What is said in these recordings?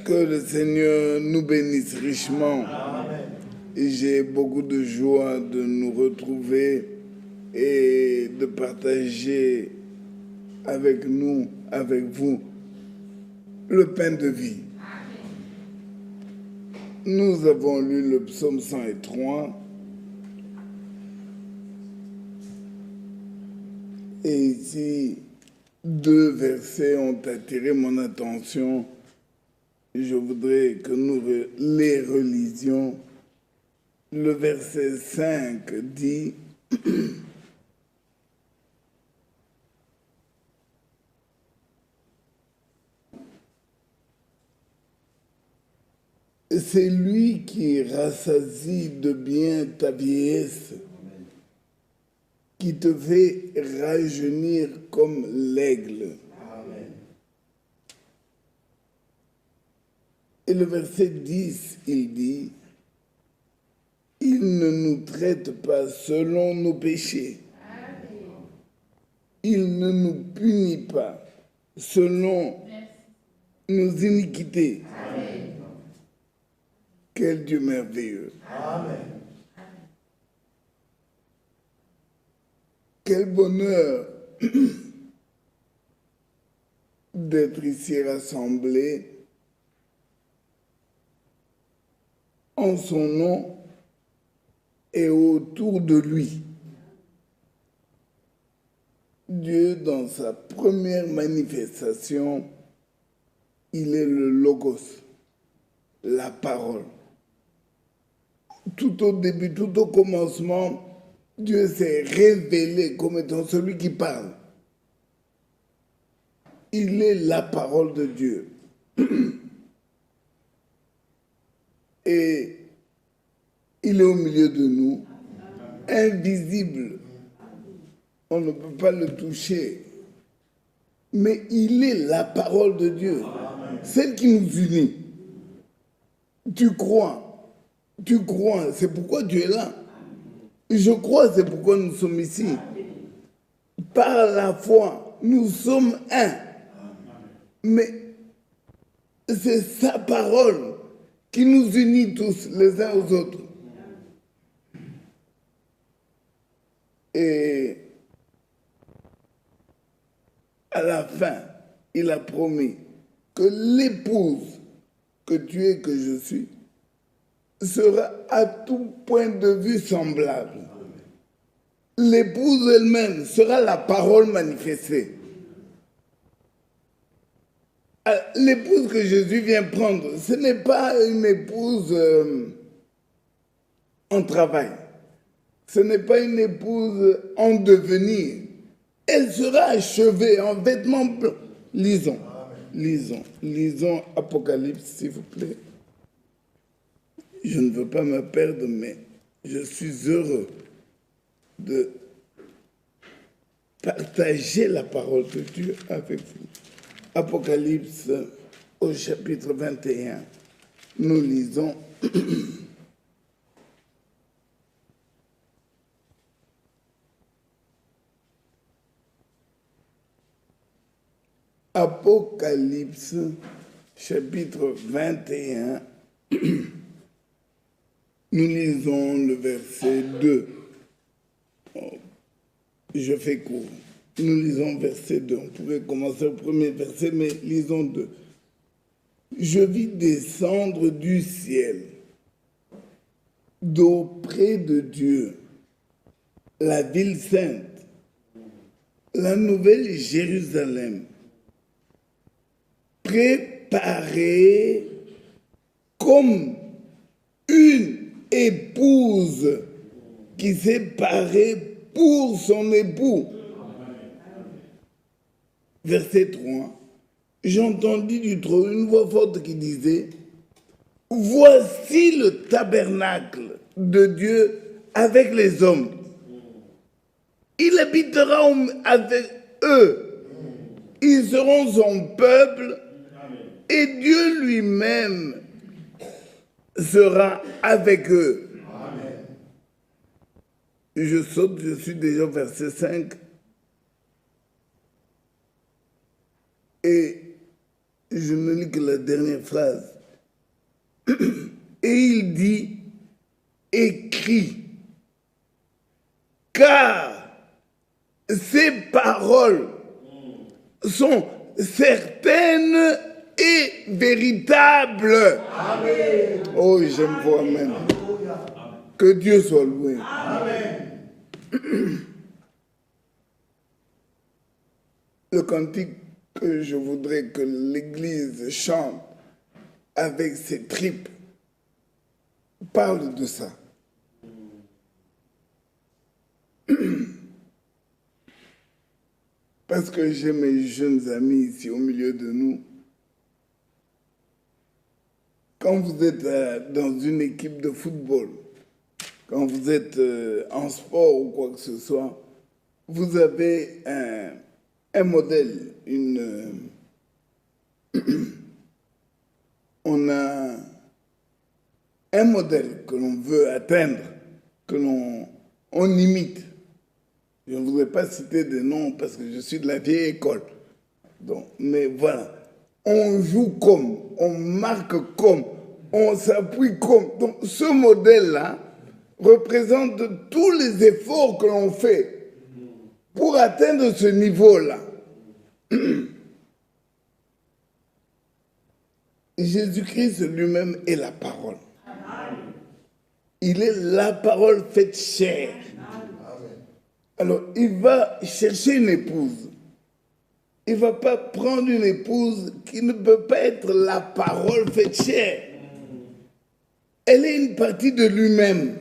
Que le Seigneur nous bénisse richement. Et j'ai beaucoup de joie de nous retrouver et de partager avec nous, avec vous, le pain de vie. Nous avons lu le psaume 103. Et ici, 2 versets ont attiré mon attention. Je voudrais que nous les relisions. Le verset 5 dit « C'est lui qui rassasie de bien ta vieillesse, qui te fait rajeunir comme l'aigle. » Et le verset 10, il dit « Il ne nous traite pas selon nos péchés. Il ne nous punit pas selon nos iniquités. » Quel Dieu merveilleux. Amen. Quel bonheur d'être ici rassemblés en son nom et autour de lui. Dieu, dans sa première manifestation, il est le Logos, la parole. Tout au début, tout au commencement, Dieu s'est révélé comme étant celui qui parle. Il est la parole de Dieu. Et il est au milieu de nous, invisible. On ne peut pas le toucher. Mais il est la parole de Dieu, celle qui nous unit. Tu crois, c'est pourquoi Dieu est là. Je crois, c'est pourquoi nous sommes ici. Par la foi, nous sommes un. Mais c'est sa parole qui nous unit tous les uns aux autres. Et à la fin, il a promis que l'épouse que tu es, que je suis, sera à tout point de vue semblable. L'épouse elle-même sera la parole manifestée. L'épouse que Jésus vient prendre, ce n'est pas une épouse en travail. Ce n'est pas une épouse en devenir. Elle sera achevée en vêtements blancs. Lisons Apocalypse, s'il vous plaît. Je ne veux pas me perdre, mais je suis heureux de partager la parole de Dieu avec vous. Apocalypse au chapitre 21, nous lisons Apocalypse chapitre 21, nous lisons le verset 2. Je fais court. Nous lisons verset 2. On pouvait commencer au premier verset, mais lisons 2. Je vis descendre du ciel, d'auprès de Dieu, la ville sainte, la nouvelle Jérusalem, préparée comme une épouse qui s'est parée pour son époux. Verset 3. J'entendis du trône une voix forte qui disait « Voici le tabernacle de Dieu avec les hommes. Il habitera avec eux. Ils seront son peuple et Dieu lui-même sera avec eux. » Je saute, je suis déjà au verset 5. Et je ne lis que la dernière phrase. Et il dit, écris, car ces paroles sont certaines et véritables. Amen. Oh, j'aime vous, amen. Que Dieu soit loué. Amen. Le cantique que je voudrais que l'Église chante avec ses tripes parle de ça. Parce que j'ai mes jeunes amis ici au milieu de nous. Quand vous êtes dans une équipe de football, quand vous êtes en sport ou quoi que ce soit, vous avez un modèle, on a un modèle que l'on veut atteindre, que l'on imite. Je ne voudrais pas citer des noms parce que je suis de la vieille école. Donc, mais voilà, on joue comme, on marque comme, on s'appuie comme. Donc ce modèle-là représente tous les efforts que l'on fait pour atteindre ce niveau-là. Jésus-Christ lui-même est la parole. Il est la parole faite chair. Alors, il va chercher une épouse. Il ne va pas prendre une épouse qui ne peut pas être la parole faite chair. Elle est une partie de lui-même.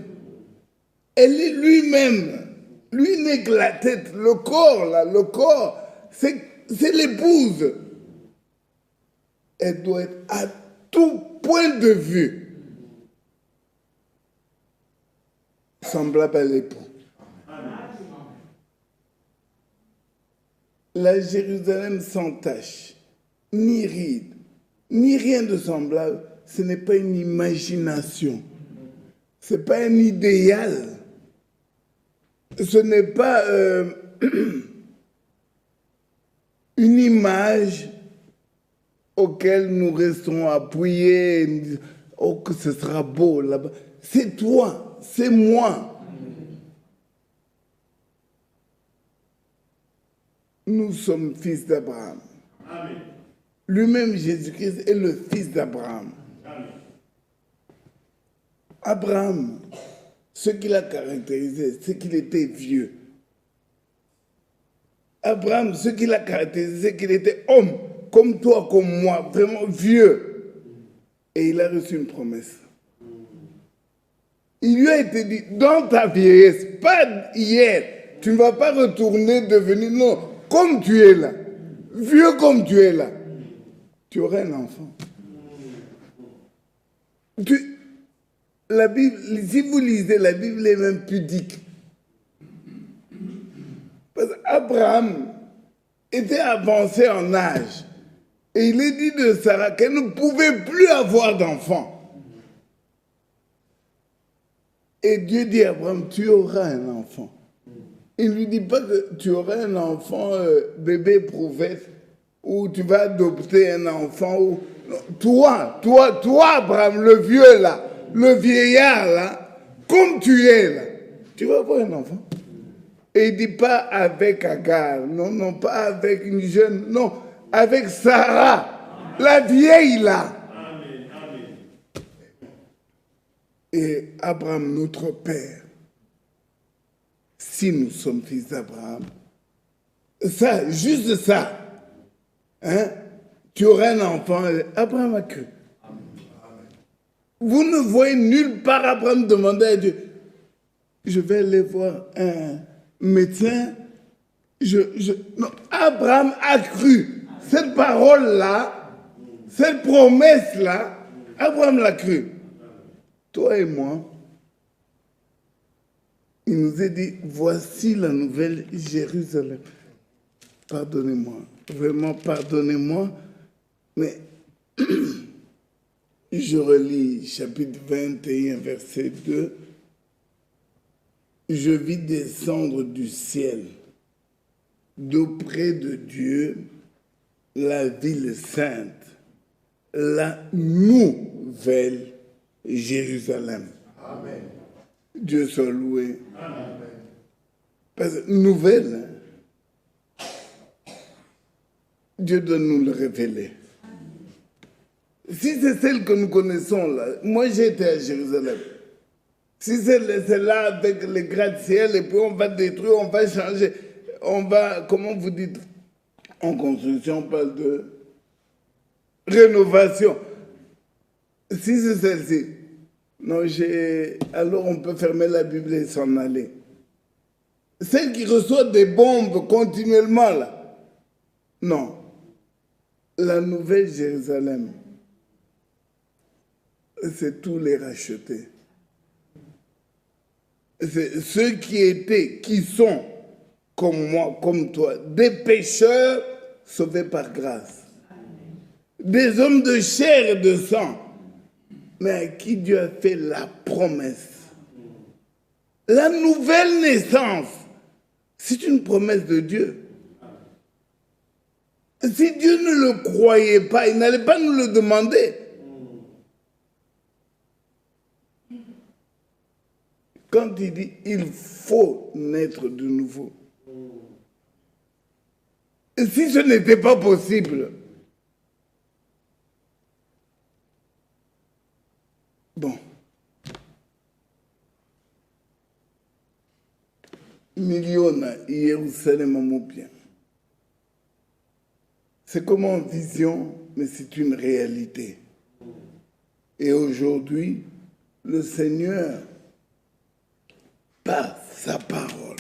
Elle est lui-même. Lui n'est que la tête. Le corps, là, le corps, c'est l'épouse. Elle doit être à tout point de vue semblable à l'époux. La Jérusalem sans tache, ni ride, ni rien de semblable, ce n'est pas une imagination. Ce n'est pas un idéal. Ce n'est pas une image auquel nous restons appuyés, et nous disons, oh que ce sera beau là-bas. C'est toi, c'est moi. Nous sommes fils d'Abraham. Lui-même, Jésus-Christ, est le fils d'Abraham. Abraham, ce qui l'a caractérisé, c'est qu'il était vieux. Abraham, ce qui l'a caractérisé, c'est qu'il était homme, comme toi, comme moi, vraiment vieux. Et il a reçu une promesse. Il lui a été dit, dans ta vieillesse, pas hier, tu ne vas pas retourner devenir, non, comme tu es là, vieux comme tu es là, tu auras un enfant. La Bible, si vous lisez, la Bible est même pudique. Parce qu'Abraham était avancé en âge. Et il est dit de Sarah qu'elle ne pouvait plus avoir d'enfant. Et Dieu dit à Abraham, tu auras un enfant. Il ne lui dit pas que tu auras un enfant bébé prophète ou tu vas adopter un enfant. Ou... Toi, Abraham, le vieux là, le vieillard là, comme tu es là, tu vas avoir un enfant. Et il ne dit pas avec Agar, non, pas avec une jeune, non, avec Sarah, la vieille là. Amen. Et Abraham, notre père, si nous sommes fils d'Abraham, ça, juste ça, hein, tu aurais un enfant, Abraham a cru. Vous ne voyez nulle part Abraham demander à Dieu, je vais aller voir un médecin. Non, Abraham a cru. Cette parole-là, cette promesse-là, Abraham l'a cru. Toi et moi, il nous est dit, voici la nouvelle Jérusalem. Pardonnez-moi, vraiment pardonnez-moi, mais je relis chapitre 21, verset 2. Je vis descendre du ciel, d'auprès de Dieu, la ville sainte, la nouvelle Jérusalem. Amen. Dieu soit loué. Amen. Parce que nouvelle, Dieu doit nous le révéler. Si c'est celle que nous connaissons là, moi j'ai été à Jérusalem. Si c'est là avec les gratte-ciel et puis on va détruire, on va changer, on va, comment vous dites, en construction on parle de rénovation. Si c'est celle-ci, non, alors on peut fermer la Bible et s'en aller. Celle qui reçoit des bombes continuellement là, non. La nouvelle Jérusalem, c'est tous les rachetés. C'est ceux qui sont, comme moi, comme toi, des pécheurs sauvés par grâce. Des hommes de chair et de sang, mais à qui Dieu a fait la promesse. La nouvelle naissance, c'est une promesse de Dieu. Si Dieu ne le croyait pas, il n'allait pas nous le demander. Quand il dit il faut naître de nouveau. Et si ce n'était pas possible, bon, miliona Yerusalem amupia. C'est comme en vision, mais c'est une réalité. Et aujourd'hui, le Seigneur, par sa parole,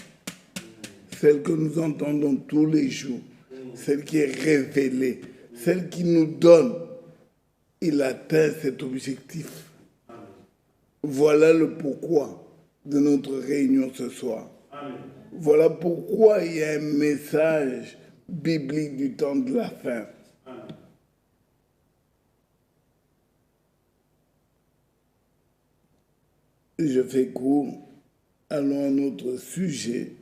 celle que nous entendons tous les jours, celle qui est révélée, celle qui nous donne, il atteint cet objectif. Voilà le pourquoi de notre réunion ce soir. Voilà pourquoi il y a un message biblique du temps de la fin. Je fais court. Allons à notre sujet.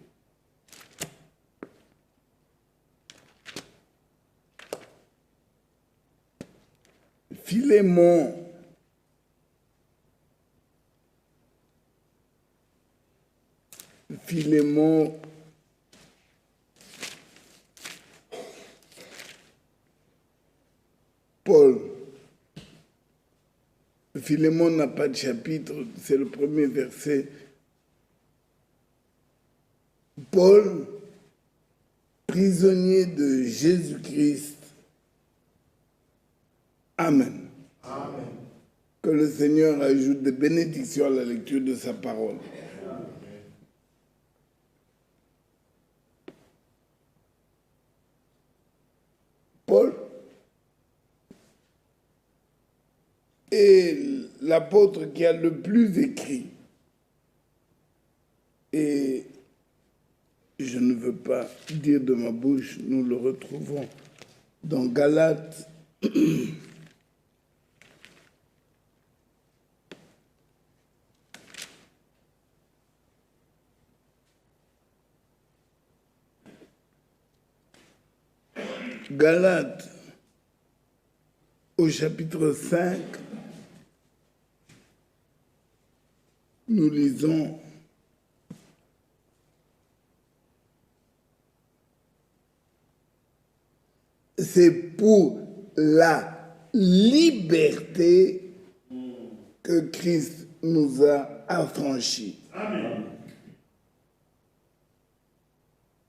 Philémon. Philémon. Paul. Philémon n'a pas de chapitre, c'est le premier verset. Paul, prisonnier de Jésus-Christ. Amen. Amen. Que le Seigneur ajoute des bénédictions à la lecture de sa parole. Amen. Paul est l'apôtre qui a le plus écrit. Et je ne veux pas dire de ma bouche, nous le retrouvons dans Galates. Galates, au chapitre 5, nous lisons c'est pour la liberté que Christ nous a affranchis. Amen.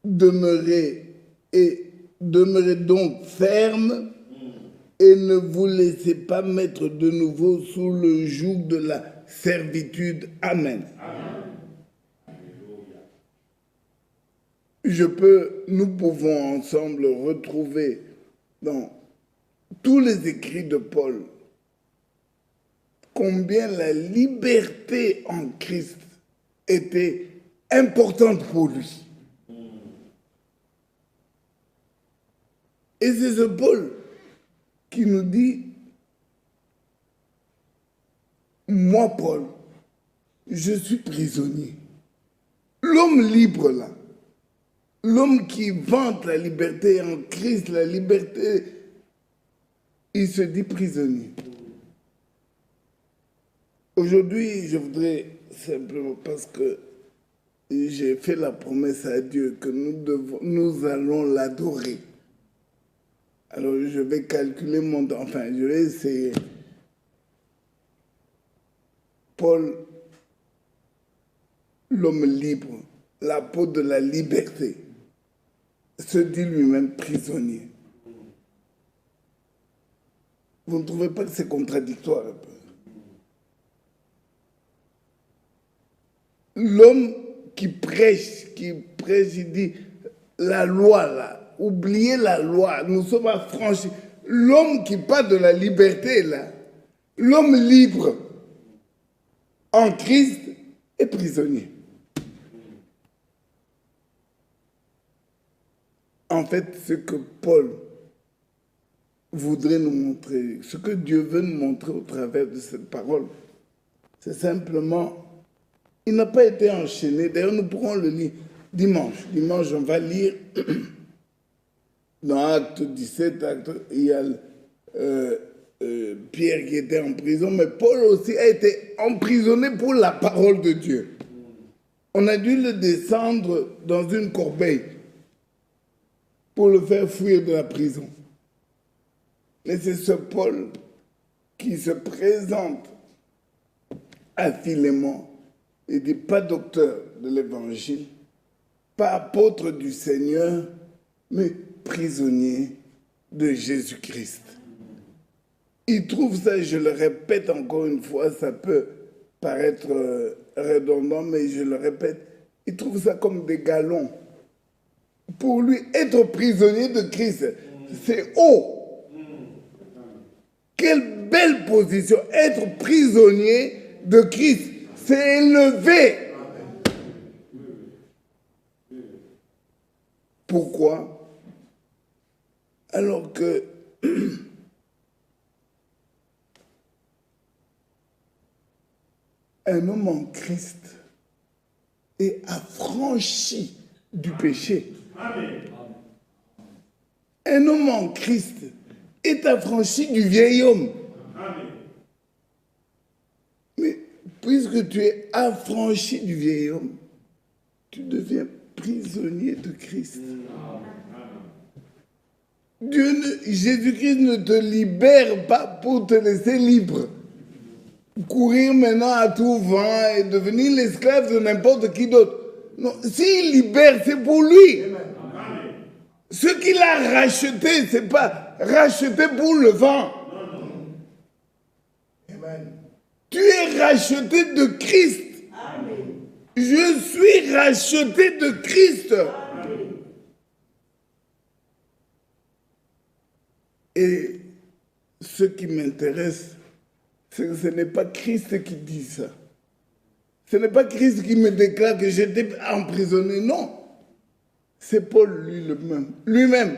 Demeurez donc ferme et ne vous laissez pas mettre de nouveau sous le joug de la servitude. Amen. Nous pouvons ensemble retrouver dans tous les écrits de Paul combien la liberté en Christ était importante pour lui. Et c'est ce Paul qui nous dit, moi Paul, je suis prisonnier. L'homme libre là, l'homme qui vante la liberté en Christ, la liberté, il se dit prisonnier. Aujourd'hui, je voudrais simplement, parce que j'ai fait la promesse à Dieu que nous allons l'adorer. Alors, je vais calculer mon temps. Enfin, je vais essayer. Paul, l'homme libre, l'apôtre de la liberté, se dit lui-même prisonnier. Vous ne trouvez pas que c'est contradictoire un peu? L'homme qui prêche, il dit la loi là, oubliez la loi, nous sommes affranchis. L'homme qui parle de la liberté là, l'homme libre en Christ est prisonnier. En fait, ce que Paul voudrait nous montrer, ce que Dieu veut nous montrer au travers de cette parole, c'est simplement, il n'a pas été enchaîné. D'ailleurs, nous pourrons le lire dimanche. Dimanche, on va lire dans Acte 17, il y a Pierre qui était en prison, mais Paul aussi a été emprisonné pour la parole de Dieu. On a dû le descendre dans une corbeille pour le faire fuir de la prison. Mais c'est ce Paul qui se présente à Philémon et dit pas docteur de l'évangile, pas apôtre du Seigneur, mais prisonnier de Jésus-Christ. Il trouve ça, je le répète encore une fois, ça peut paraître redondant, mais je le répète, il trouve ça comme des galons. Pour lui, être prisonnier de Christ, c'est haut. Quelle belle position. Être prisonnier de Christ, c'est élevé. Pourquoi? Alors que un homme en Christ est affranchi du péché. Un homme en Christ est affranchi du vieil homme. Mais puisque tu es affranchi du vieil homme, tu deviens prisonnier de Christ. Jésus-Christ ne te libère pas pour te laisser libre. Courir maintenant à tout vent et devenir l'esclave de n'importe qui d'autre. Non, s'il libère, c'est pour lui. Ce qu'il a racheté, c'est pas racheté pour le vent. Amen. Tu es racheté de Christ. Amen. Je suis racheté de Christ. Amen. Et ce qui m'intéresse, c'est que ce n'est pas Christ qui dit ça. Ce n'est pas Christ qui me déclare que j'étais emprisonné, non. C'est Paul lui-même.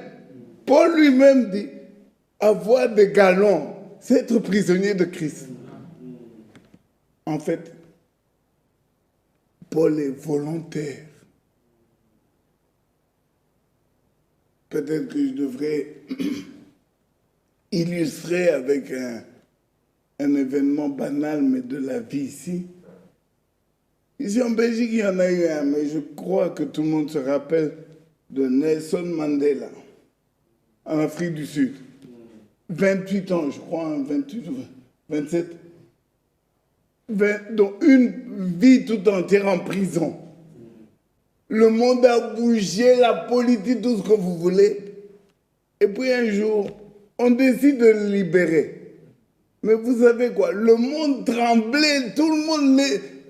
Paul lui-même dit, avoir des galons, c'est être prisonnier de Christ. En fait, Paul est volontaire. Peut-être que je devrais illustrer avec un événement banal, mais de la vie ici. Ici en Belgique, il y en a eu un, mais je crois que tout le monde se rappelle de Nelson Mandela, en Afrique du Sud. 28 ans, je crois, 28 ou 27. Donc une vie tout entière en prison. Le monde a bougé, la politique, tout ce que vous voulez. Et puis un jour, on décide de le libérer. Mais vous savez quoi, le monde tremblait, tout le monde,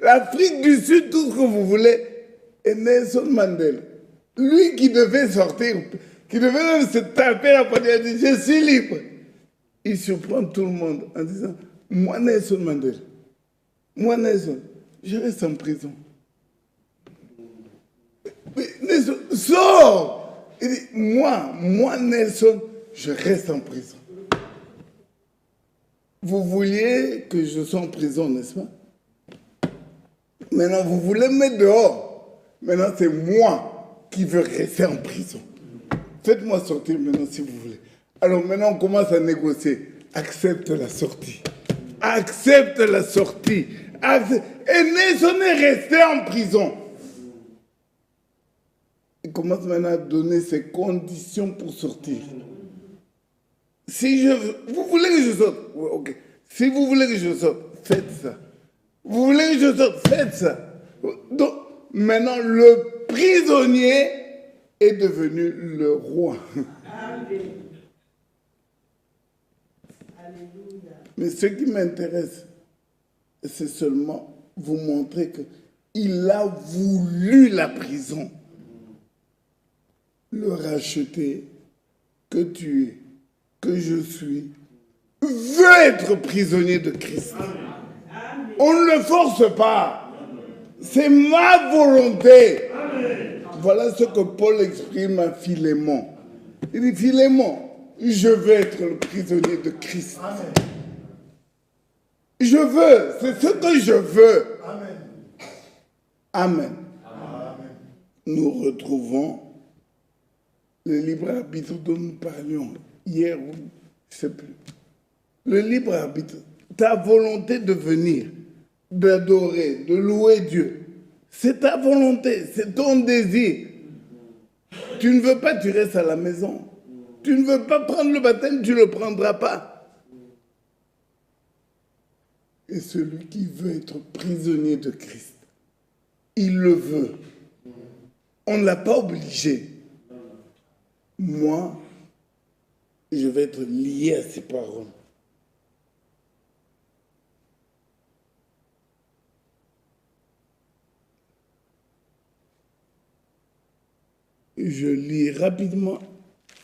l'Afrique du Sud, tout ce que vous voulez. Et Nelson Mandela, lui qui devait sortir, qui devait même se taper la poitrine, il dit, je suis libre. Il surprend tout le monde en disant, moi Nelson Mandela, moi Nelson, je reste en prison. Mais Nelson, sors! Il dit, moi Nelson, je reste en prison. Vous vouliez que je sois en prison, n'est-ce pas? Maintenant, vous voulez me mettre dehors. Maintenant, c'est moi qui veux rester en prison. Faites-moi sortir maintenant si vous voulez. Alors maintenant, on commence à négocier. Accepte la sortie. accepte la sortie. Nelson est resté en prison. Il commence maintenant à donner ses conditions pour sortir. Si vous voulez que je sorte, ok. Si vous voulez que je sorte, faites ça. Vous voulez que je sorte, faites ça. Donc, maintenant, le prisonnier est devenu le roi. Amen. Mais ce qui m'intéresse, c'est seulement vous montrer qu'il a voulu la prison, le racheter, que tu es, que je suis, veut être prisonnier de Christ. Amen. On ne le force pas. C'est ma volonté. Amen. Voilà ce que Paul exprime à Philémon. Il dit, Philémon, je veux être le prisonnier de Christ. Amen. Je veux, c'est ce que je veux. Amen. Amen. Amen. Nous retrouvons le libre arbitre dont nous parlions hier, ou je ne sais plus. Le libre arbitre, ta volonté de venir, d'adorer, de louer Dieu, c'est ta volonté, c'est ton désir. Tu ne veux pas, tu restes à la maison. Tu ne veux pas prendre le baptême, tu ne le prendras pas. Et celui qui veut être prisonnier de Christ, il le veut. On ne l'a pas obligé. Moi, je vais être lié à ces paroles. Je lis rapidement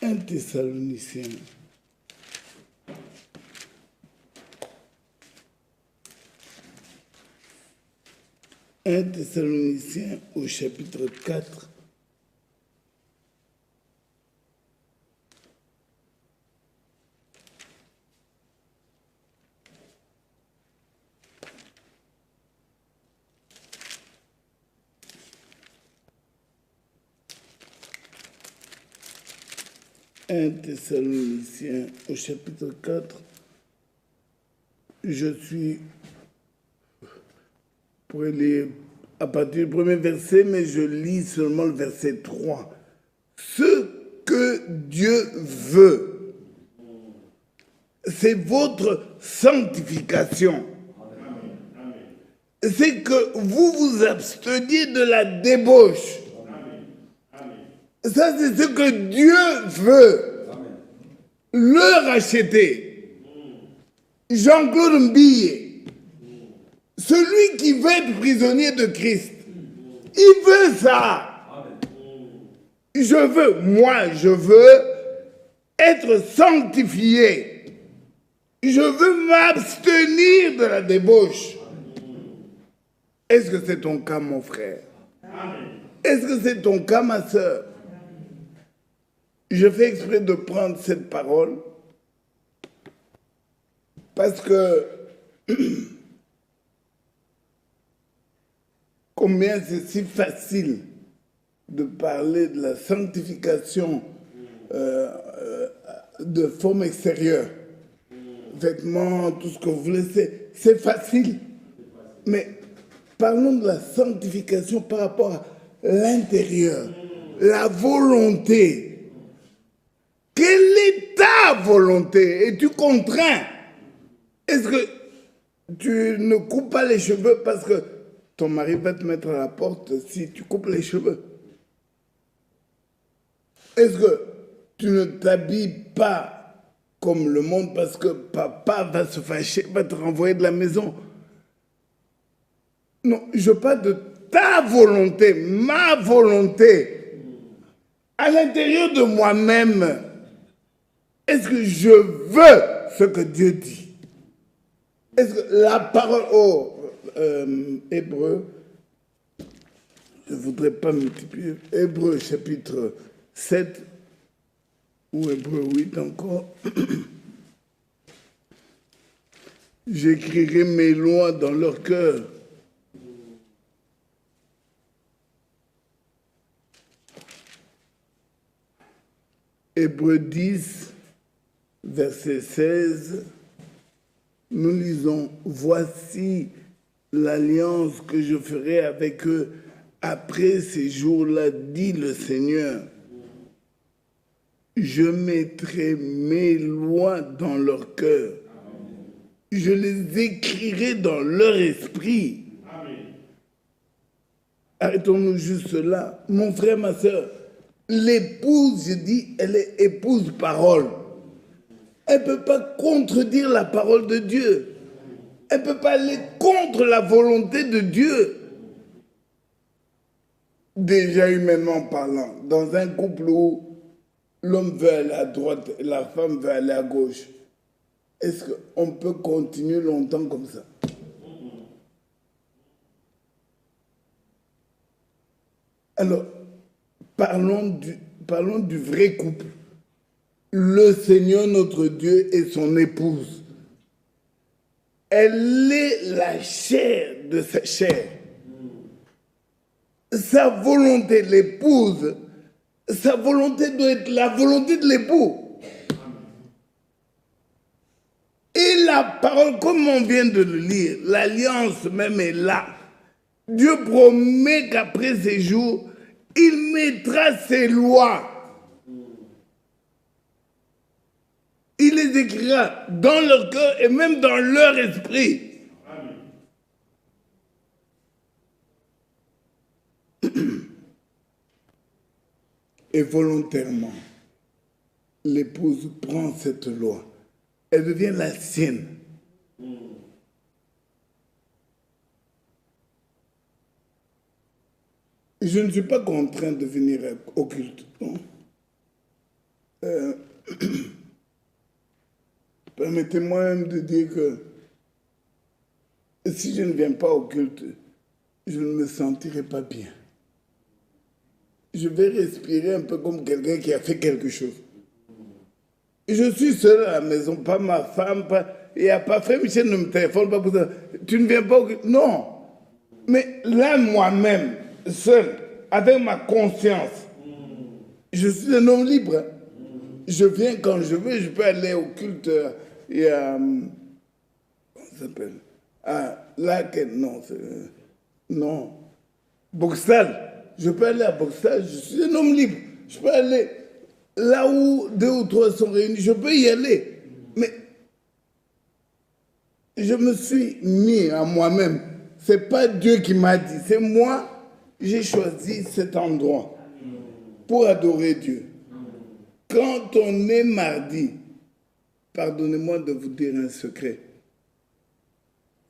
1 Thessaloniciens. 1 Thessaloniciens au chapitre 4. Un Thessaloniciens au chapitre 4, je suis, pour lire à partir du premier verset, mais je lis seulement le verset 3. Ce que Dieu veut, c'est votre sanctification. C'est que vous vous absteniez de la débauche. Ça, c'est ce que Dieu veut. Amen. Le racheter. Jean-Claude Mbille, celui qui veut être prisonnier de Christ, il veut ça. Amen. Je veux être sanctifié. Je veux m'abstenir de la débauche. Est-ce que c'est ton cas, mon frère? Amen. Est-ce que c'est ton cas, ma sœur? Je fais exprès de prendre cette parole parce que combien c'est si facile de parler de la sanctification de forme extérieure, vêtements, tout ce que vous voulez, c'est facile. Mais parlons de la sanctification par rapport à l'intérieur, la volonté. Quelle est ta volonté? Es-tu contraint? Est-ce que tu ne coupes pas les cheveux parce que ton mari va te mettre à la porte si tu coupes les cheveux? Est-ce que tu ne t'habilles pas comme le monde parce que papa va se fâcher, va te renvoyer de la maison? Non, je parle de ta volonté, ma volonté, à l'intérieur de moi-même. Est-ce que je veux ce que Dieu dit? Est-ce que la parole Hébreu, je ne voudrais pas multiplier, Hébreu chapitre 7 ou Hébreu 8 encore, j'écrirai mes lois dans leur cœur. Hébreu 10, verset 16. nous lisons, voici l'alliance que je ferai avec eux après ces jours-là, dit le Seigneur. Je mettrai mes lois dans leur cœur. Je les écrirai dans leur esprit. Arrêtons-nous juste là. Mon frère, ma soeur, l'épouse, je dis, elle est épouse parole. Elle ne peut pas contredire la parole de Dieu. Elle ne peut pas aller contre la volonté de Dieu. Déjà humainement parlant, dans un couple où l'homme veut aller à droite et la femme veut aller à gauche, est-ce qu'on peut continuer longtemps comme ça? Alors, parlons du vrai couple. Le Seigneur notre Dieu et son épouse. Elle est la chair de sa chair. Sa volonté, l'épouse, sa volonté doit être la volonté de l'époux. Et la parole, comme on vient de le lire, l'alliance même est là. Dieu promet qu'après ces jours, il mettra ses lois. Il les écrira dans leur cœur et même dans leur esprit. Et volontairement, l'épouse prend cette loi. Elle devient la sienne. Je ne suis pas contraint de venir au culte. Permettez-moi même de dire que si je ne viens pas au culte, je ne me sentirai pas bien. Je vais respirer un peu comme quelqu'un qui a fait quelque chose. Je suis seul à la maison, pas ma femme, il n'y a pas frère Michel ne me téléphone pas pour ça. Tu ne viens pas au culte? Non. Mais là, moi-même, seul, avec ma conscience, je suis un homme libre. Je viens quand je veux, je peux aller au culte. Il y a. Comment ça s'appelle? Ah, là, non. Non. Boxal. Je peux aller à Boxal, je suis un homme libre. Je peux aller là où 2 ou 3 sont réunis, je peux y aller. Mais je me suis mis à moi-même. Ce n'est pas Dieu qui m'a dit, c'est moi, j'ai choisi cet endroit pour adorer Dieu. Quand on est mardi, pardonnez-moi de vous dire un secret,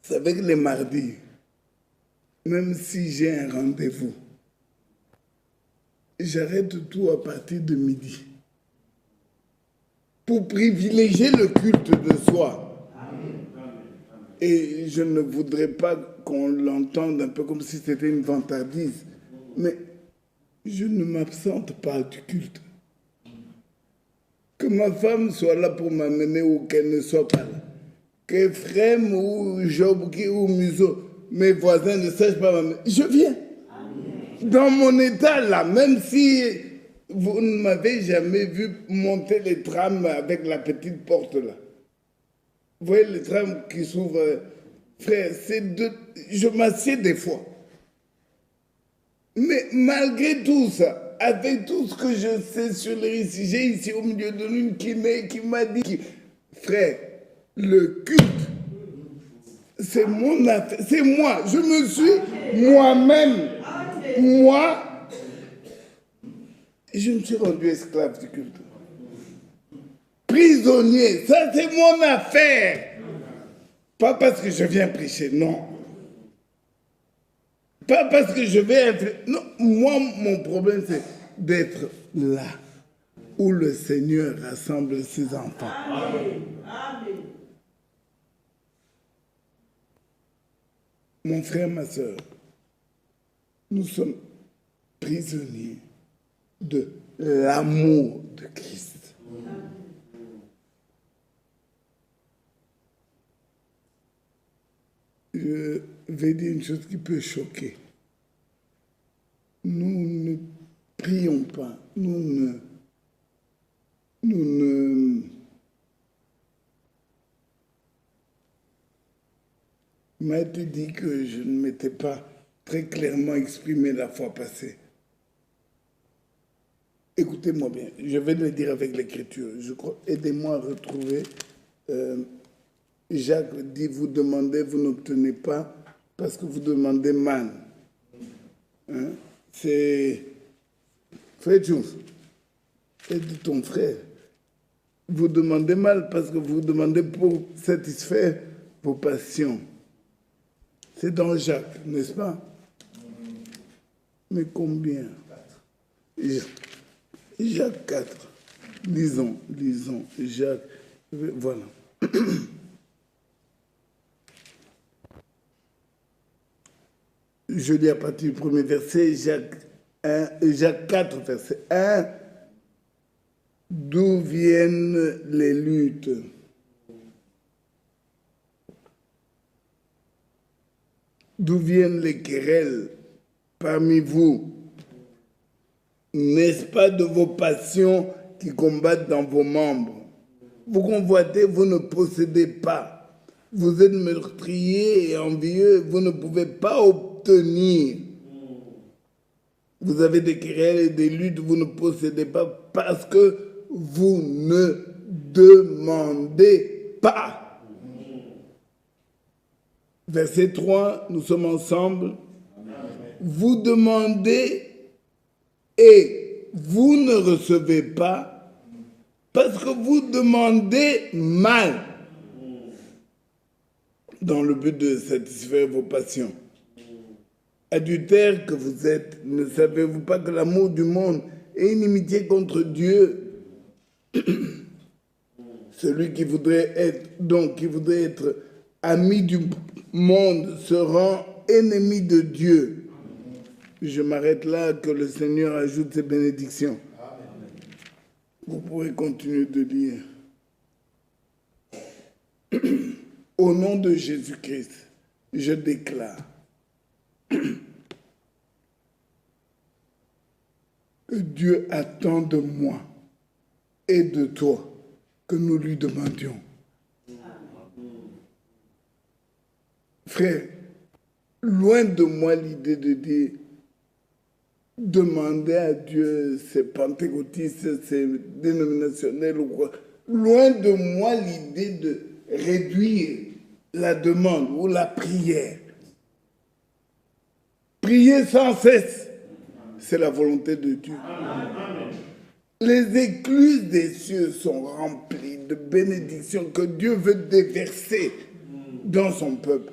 c'est avec les mardis, même si j'ai un rendez-vous, j'arrête tout à partir de midi pour privilégier le culte de soi. Et je ne voudrais pas qu'on l'entende un peu comme si c'était une vantardise, mais je ne m'absente pas du culte. Que ma femme soit là pour m'amener ou qu'elle ne soit pas là. Que Frem ou Job ou Muso, mes voisins ne sachent pas m'amener. Je viens. Dans mon état là, même si vous ne m'avez jamais vu monter les trams avec la petite porte là. Vous voyez les trams qui s'ouvrent, frère, je m'assieds des fois. Mais malgré tout ça, avec tout ce que je sais sur les récits, j'ai ici au milieu de nous qui m'a dit, frère, le culte, c'est mon affaire, c'est moi, je me suis moi-même, moi, je me suis rendu esclave du culte. Prisonnier, ça c'est mon affaire. Pas parce que je viens prêcher, non. Pas parce que je vais être... Non, moi, mon problème, c'est d'être là, où le Seigneur rassemble ses enfants. Amen. Amen. Mon frère, ma soeur, nous sommes prisonniers de l'amour de Christ. Je vais dire une chose qui peut choquer. Nous ne prions pas, nous ne Il m'a été dit que je ne m'étais pas très clairement exprimé la fois passée. Écoutez-moi bien, je vais le dire avec l'écriture. Aidez-moi à retrouver. Jacques dit, vous demandez, vous n'obtenez pas parce que vous demandez mal. Hein? C'est... Frère Jouf, aide ton frère. Vous demandez mal parce que vous demandez pour satisfaire vos passions. C'est dans Jacques, n'est-ce pas? Mais combien? Jacques 4. Lisons, Jacques. Voilà. Je lis à partir du premier verset, Jacques 4, verset 1. D'où viennent les luttes? D'où viennent les querelles parmi vous? N'est-ce pas de vos passions qui combattent dans vos membres? Vous convoitez, vous ne possédez pas. Vous êtes meurtriers et envieux, vous ne pouvez pas obtenir. Vous avez des querelles et des luttes, vous ne possédez pas parce que vous ne demandez pas. Verset 3, nous sommes ensemble. Vous demandez et vous ne recevez pas parce que vous demandez mal dans le but de satisfaire vos passions. Adultères que vous êtes, ne savez-vous pas que l'amour du monde est inimitié contre Dieu? Celui qui voudrait être ami du monde se rend ennemi de Dieu. Je m'arrête là, que le Seigneur ajoute ses bénédictions. Vous pourrez continuer de lire. Au nom de Jésus-Christ, je déclare que Dieu attend de moi et de toi que nous lui demandions. Frère, loin de moi l'idée de dire demander à Dieu, c'est pentecôtiste, c'est dénominationnel ou quoi. Loin de moi l'idée de réduire la demande ou la prière. Prier sans cesse, c'est la volonté de Dieu. Amen. Les écluses des cieux sont remplies de bénédictions que Dieu veut déverser dans son peuple.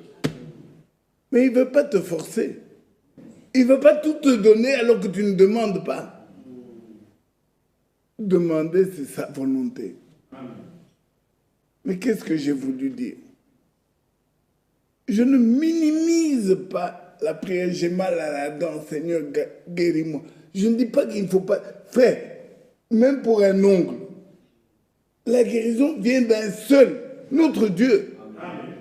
Mais il ne veut pas te forcer. Il ne veut pas tout te donner alors que tu ne demandes pas. Demander, c'est sa volonté. Mais qu'est-ce que j'ai voulu dire? Je ne minimise pas la prière. J'ai mal à la dent, Seigneur, guéris-moi. Je ne dis pas qu'il ne faut pas... Frère, même pour un ongle, la guérison vient d'un seul, notre Dieu. Amen.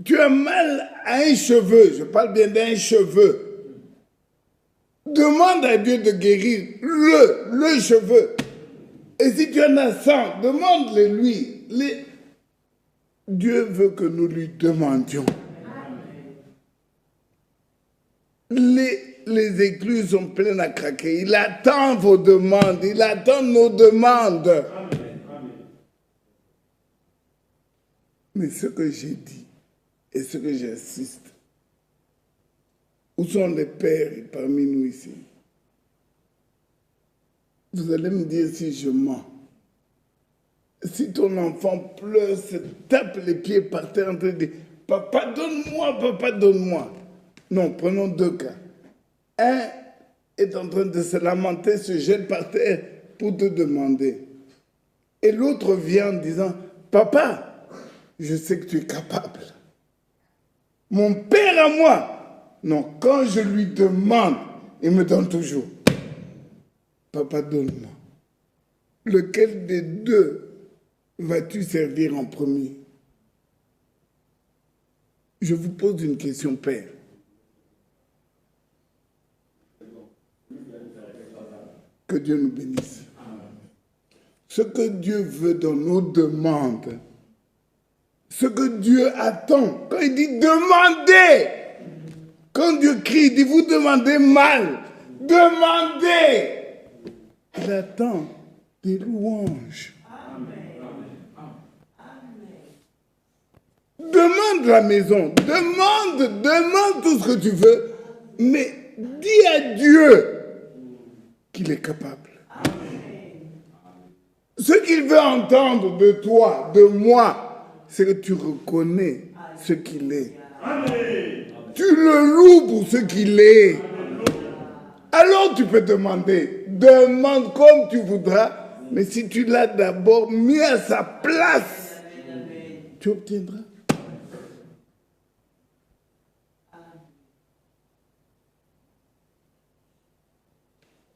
Tu as mal à un cheveu, je parle bien d'un cheveu. Demande à Dieu de guérir le cheveu. Et si tu en as 100, demande-le lui. Dieu veut que nous lui demandions. Les écluses sont pleines à craquer. Il attend vos demandes. Il attend nos demandes. Amen. Mais ce que j'ai dit et ce que j'insiste, où sont les pères parmi nous ici? Vous allez me dire si je mens. Si ton enfant pleure, se tape les pieds par terre en train de dire « Papa, donne-moi, papa, donne-moi ». Non, prenons deux cas. Un est en train de se lamenter, se jette par terre pour te demander. Et l'autre vient en disant « Papa, je sais que tu es capable. Mon père à moi, non, quand je lui demande, il me donne toujours. Papa, donne-moi. Lequel des deux vas-tu servir en premier? Je vous pose une question, Père. Que Dieu nous bénisse. Ce que Dieu veut dans nos demandes, ce que Dieu attend. Quand il dit demandez, quand Dieu crie, il dit vous demandez mal, demandez. Il attend des louanges. Demande la maison, demande tout ce que tu veux, mais dis à Dieu qu'il est capable. Ce qu'il veut entendre de toi, de moi, c'est que tu reconnais ce qu'il est. Tu le loues pour ce qu'il est. Alors tu peux demander. Demande comme tu voudras, mais si tu l'as d'abord mis à sa place, tu obtiendras.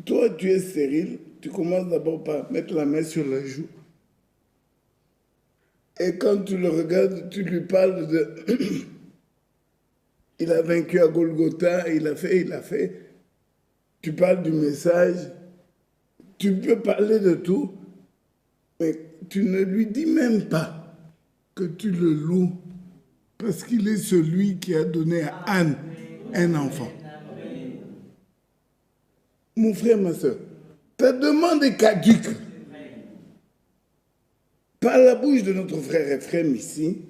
Toi, tu es stérile, tu commences d'abord par mettre la main sur la joue. Et quand tu le regardes, tu lui parles de... il a vaincu à Golgotha, il a fait. Tu parles du message. Tu peux parler de tout, mais tu ne lui dis même pas que tu le loues parce qu'il est celui qui a donné à Anne un enfant. Mon frère, ma soeur, ta demande est caduque. Par la bouche de notre frère Ephraim ici,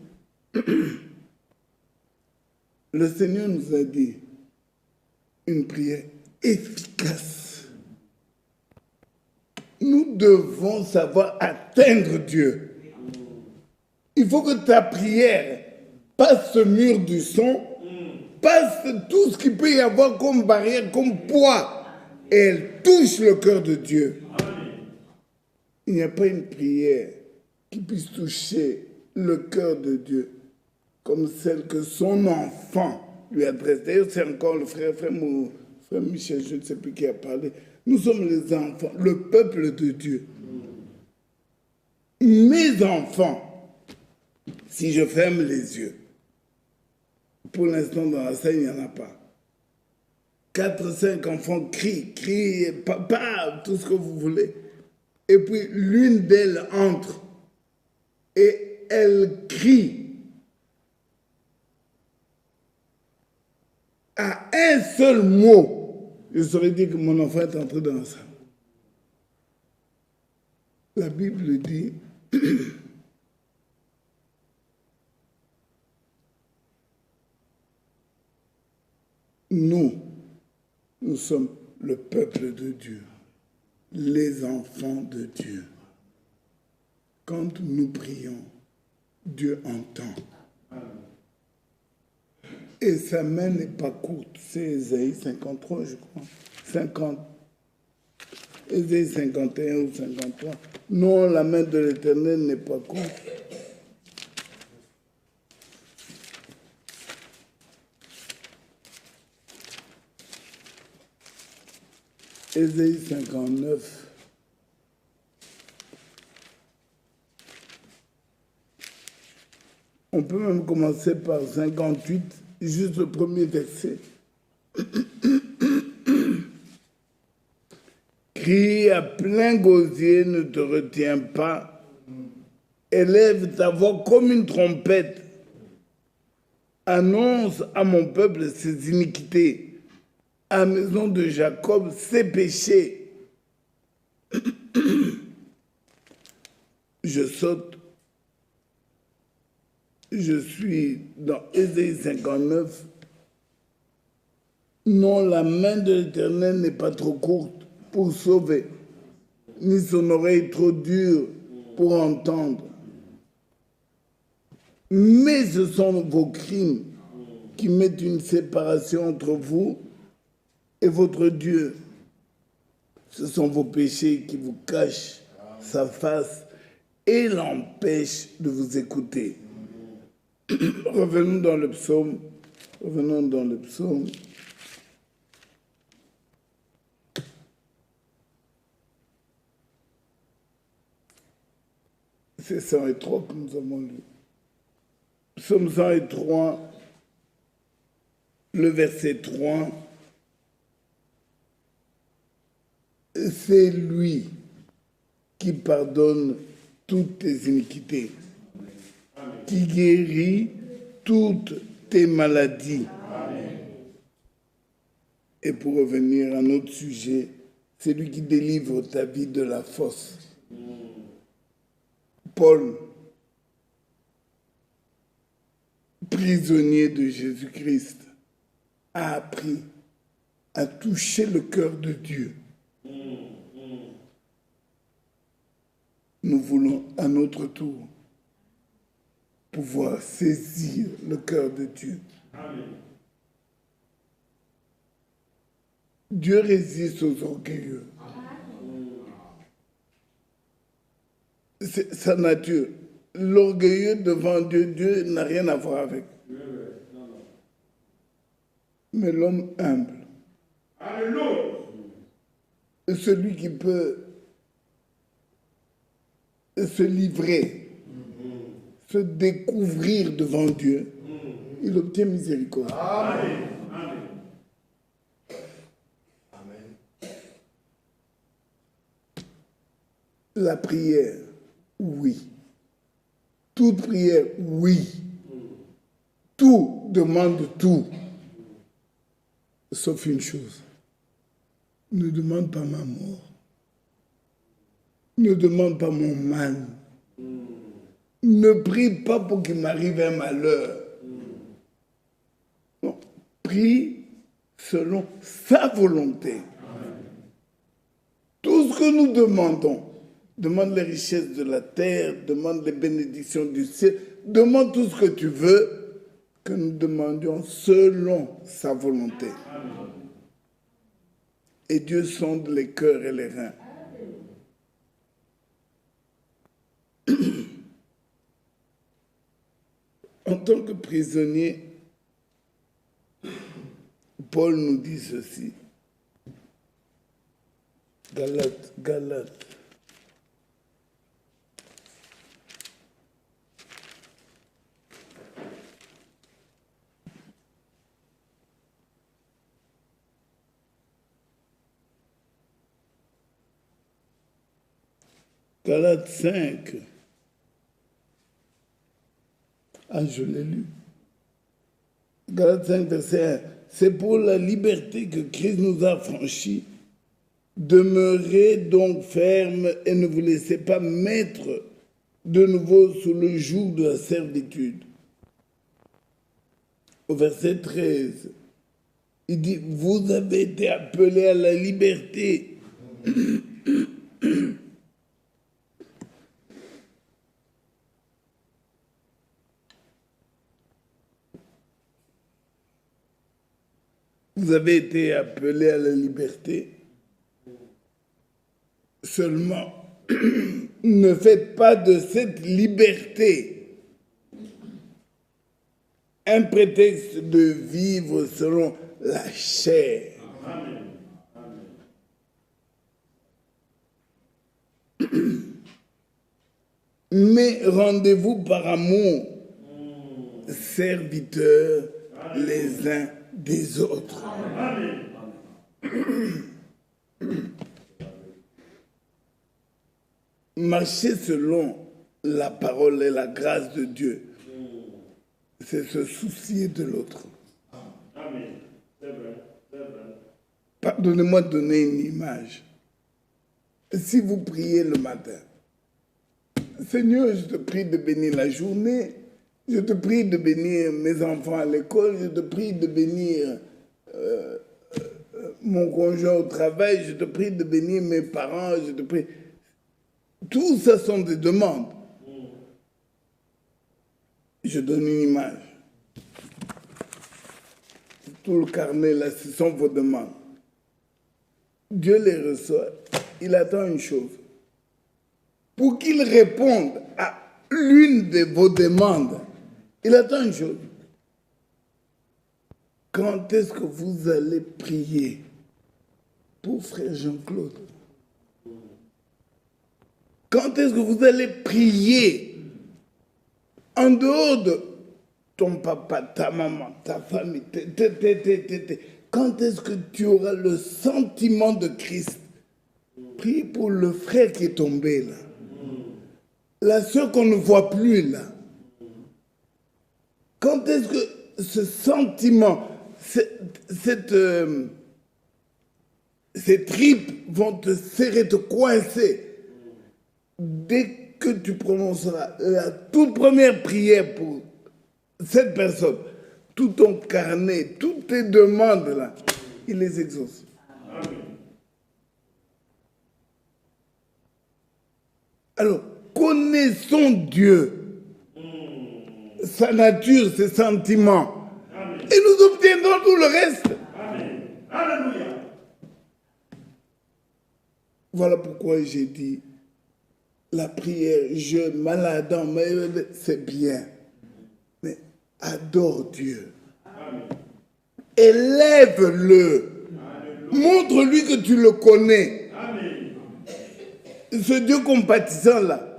le Seigneur nous a dit une prière efficace. Nous devons savoir atteindre Dieu. Il faut que ta prière passe ce mur du son, passe tout ce qu'il peut y avoir comme barrière, comme poids, et elle touche le cœur de Dieu. Il n'y a pas une prière qui puisse toucher le cœur de Dieu comme celle que son enfant lui adresse. D'ailleurs, c'est encore le frère Michel, je ne sais plus qui a parlé. Nous sommes les enfants, le peuple de Dieu. Mes enfants, si je ferme les yeux, pour l'instant dans la scène, il n'y en a pas. 4, 5 enfants crient, papa, tout ce que vous voulez. Et puis l'une d'elles entre et elle crie à un seul mot. Je saurais dire que mon enfant est entré dans ça. La Bible dit nous sommes le peuple de Dieu, les enfants de Dieu. Quand nous prions, Dieu entend. Et sa main n'est pas courte. C'est Ésaïe 53, je crois. 50. Ésaïe 51 ou 53. Non, la main de l'Éternel n'est pas courte. Ésaïe 59. On peut même commencer par 58, juste le premier verset. Crie à plein gosier, ne te retiens pas. Élève ta voix comme une trompette. Annonce à mon peuple ses iniquités, à la maison de Jacob ses péchés. Je saute. Je suis dans Ésaïe 59. Non, la main de l'Éternel n'est pas trop courte pour sauver, ni son oreille trop dure pour entendre. Mais ce sont vos crimes qui mettent une séparation entre vous et votre Dieu. Ce sont vos péchés qui vous cachent sa face et l'empêchent de vous écouter. Revenons dans le psaume. C'est 103 que nous avons lu. Psaume 103, le verset 3. C'est lui qui pardonne toutes tes iniquités, qui guérit toutes tes maladies. Amen. Et pour revenir à notre sujet, c'est lui qui délivre ta vie de la fosse. Paul, prisonnier de Jésus-Christ, a appris à toucher le cœur de Dieu. Nous voulons à notre tour pouvoir saisir le cœur de Dieu. Amen. Dieu résiste aux orgueilleux. C'est sa nature. L'orgueilleux devant Dieu, Dieu n'a rien à voir avec. Mais l'homme humble, Alléluia. celui qui peut se livrer, se découvrir devant Dieu, il obtient miséricorde. Amen. Amen. La prière, oui. Toute prière, oui. Tout demande tout. Sauf une chose. Ne demande pas ma mort. Ne demande pas mon mal. Ne prie pas pour qu'il m'arrive un malheur. Non. Prie selon sa volonté. Tout ce que nous demandons, demande les richesses de la terre, demande les bénédictions du ciel, demande tout ce que tu veux, que nous demandions selon sa volonté. Et Dieu sonde les cœurs et les reins. En tant que prisonnier, Paul nous dit ceci. Galates. Galates 5. Ah, je l'ai lu. Galates 5, verset 1. C'est pour la liberté que Christ nous a franchis. Demeurez donc ferme et ne vous laissez pas mettre de nouveau sous le joug de la servitude. Au verset 13, il dit, vous avez été appelés à la liberté. Vous avez été appelés à la liberté. Seulement, ne faites pas de cette liberté un prétexte de vivre selon la chair. Mais rendez-vous par amour, serviteurs les uns des autres. Marcher selon la parole et la grâce de Dieu, c'est se soucier de l'autre. Amen. C'est vrai. C'est vrai. Pardonnez-moi de donner une image. Si vous priez le matin, Seigneur, je te prie de bénir la journée, je te prie de bénir mes enfants à l'école, je te prie de bénir mon conjoint au travail, je te prie de bénir mes parents, je te prie. Tout ça sont des demandes. Je donne une image. Tout le carnet là, ce sont vos demandes. Dieu les reçoit. Il attend une chose. Pour qu'il réponde à l'une de vos demandes, il attend une chose. Quand est-ce que vous allez prier pour frère Jean-Claude? Quand est-ce que vous allez prier en dehors de ton papa, ta maman, ta famille? Quand est-ce que tu auras le sentiment de Christ? Prie pour le frère qui est tombé là. La sœur qu'on ne voit plus là. Quand est-ce que ce sentiment, ces tripes vont te serrer, te coincer? Dès que tu prononceras la toute première prière pour cette personne, tout ton carnet, toutes tes demandes là, il les exauce. Alors, connaissons Dieu, sa nature, ses sentiments, et nous obtiendrons tout le reste. Amen. Alléluia. Voilà pourquoi j'ai dit, la prière, je, malade, c'est bien. Mais adore Dieu. Amen. Élève-le. Montre-lui que tu le connais. Amen. Ce Dieu compatissant là.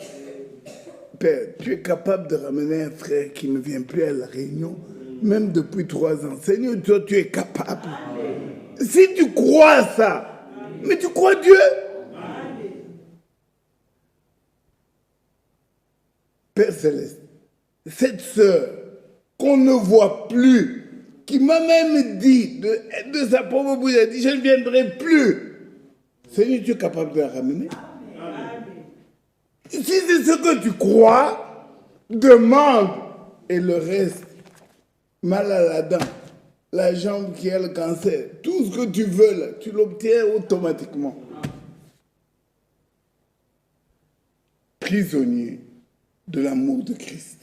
Père, tu es capable de ramener un frère qui ne vient plus à la réunion, même depuis 3 ans. Seigneur, toi, tu es capable. Si tu crois ça, mais tu crois Dieu. Père Céleste, cette sœur qu'on ne voit plus, qui m'a même dit de sa propre bouche, elle dit, je ne viendrai plus. Seigneur, tu es capable de la ramener. Si c'est ce que tu crois, demande. Et le reste, mal à la dent, la jambe qui a le cancer, tout ce que tu veux, là, tu l'obtiens automatiquement. Prisonnier de l'amour de Christ.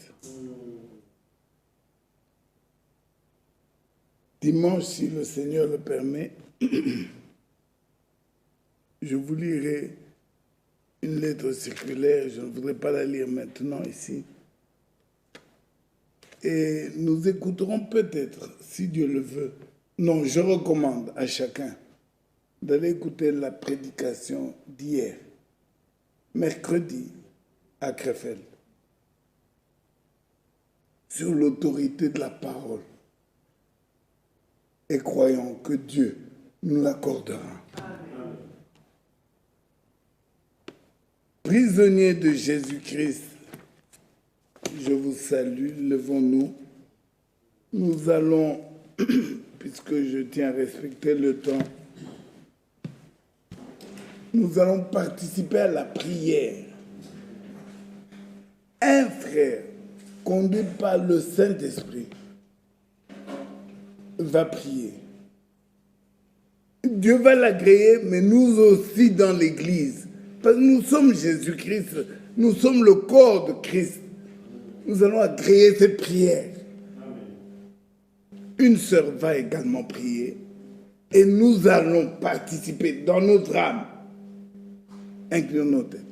Dimanche, si le Seigneur le permet, je vous lirai une lettre circulaire, je ne voudrais pas la lire maintenant ici. Et nous écouterons peut-être, si Dieu le veut. Non, je recommande à chacun d'aller écouter la prédication d'hier, mercredi, à Krefeld, sur l'autorité de la parole. Et croyons que Dieu nous l'accordera. Prisonniers de Jésus-Christ, je vous salue, levons-nous. Nous allons, puisque je tiens à respecter le temps, nous allons participer à la prière. Un frère, conduit par le Saint-Esprit, va prier. Dieu va l'agréer, mais nous aussi dans l'Église. Parce que nous sommes Jésus-Christ, nous sommes le corps de Christ. Nous allons agréer cette prière. Une sœur va également prier et nous allons participer dans notre âme. Inclinons nos têtes.